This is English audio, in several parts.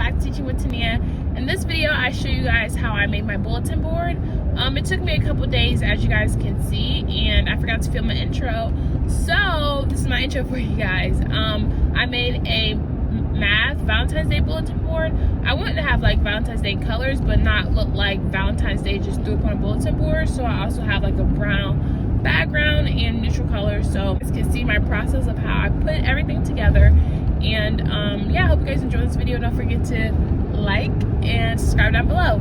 back to Teaching with Tenia. In this video, I show you guys how I made my bulletin board. It took me a couple days, as you guys can see, and I forgot to film an intro. So this is my intro for you guys. I made a math Valentine's Day bulletin board. I wanted to have like Valentine's Day colors, but not look like Valentine's Day just threw up on a bulletin board. So I also have like a brown background and neutral colors, so you guys can see my process of how I put everything together. And yeah, I hope you guys enjoy this video. Don't forget to like and subscribe down below.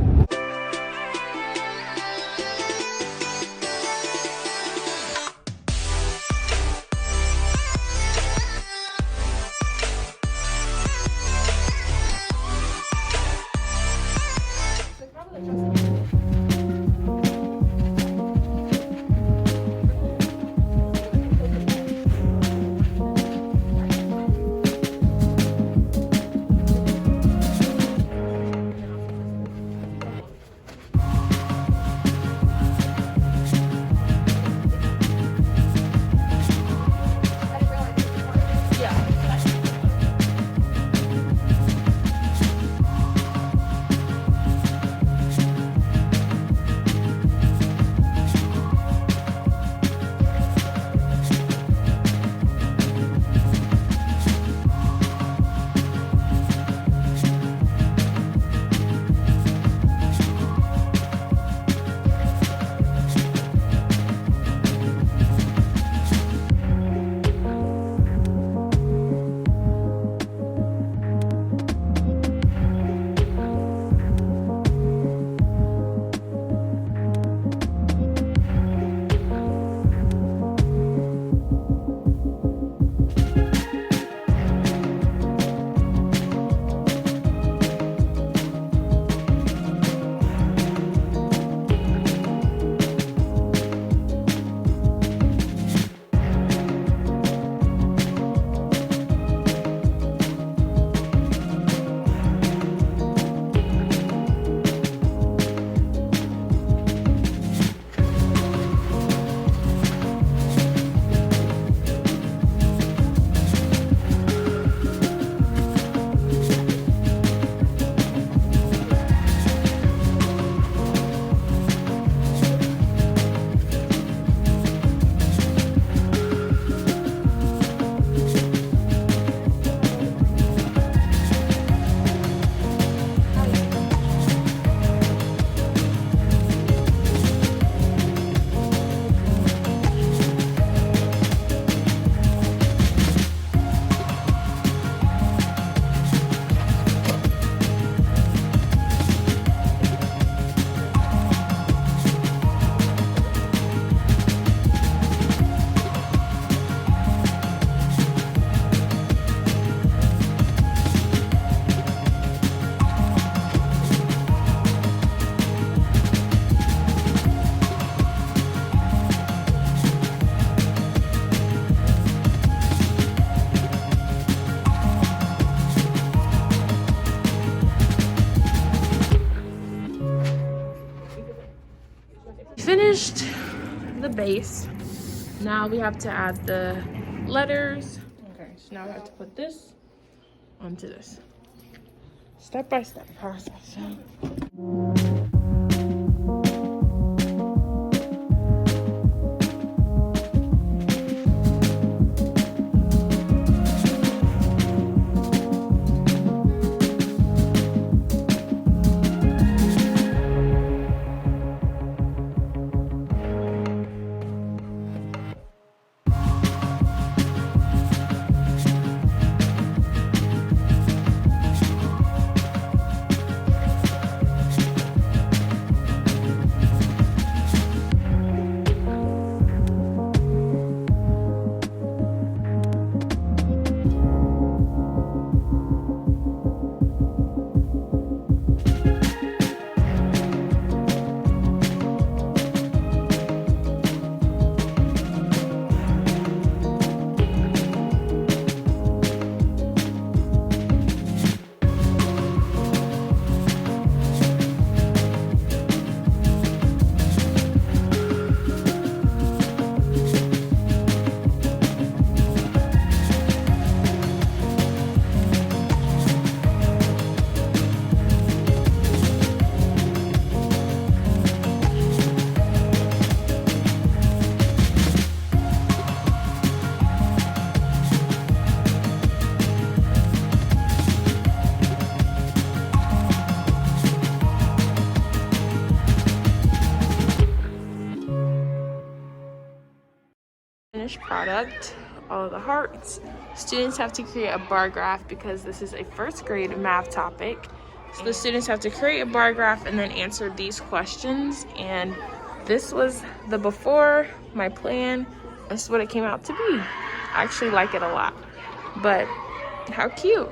Finished the base. Now we have to add the letters. Okay, so now we have to put this onto this. Step by step process. finished product, all of the hearts. Students have to create a bar graph because this is a first grade math topic. So the students have to create a bar graph and then answer these questions. And this was the before, my plan. This is what it came out to be. I actually like it a lot. But how cute.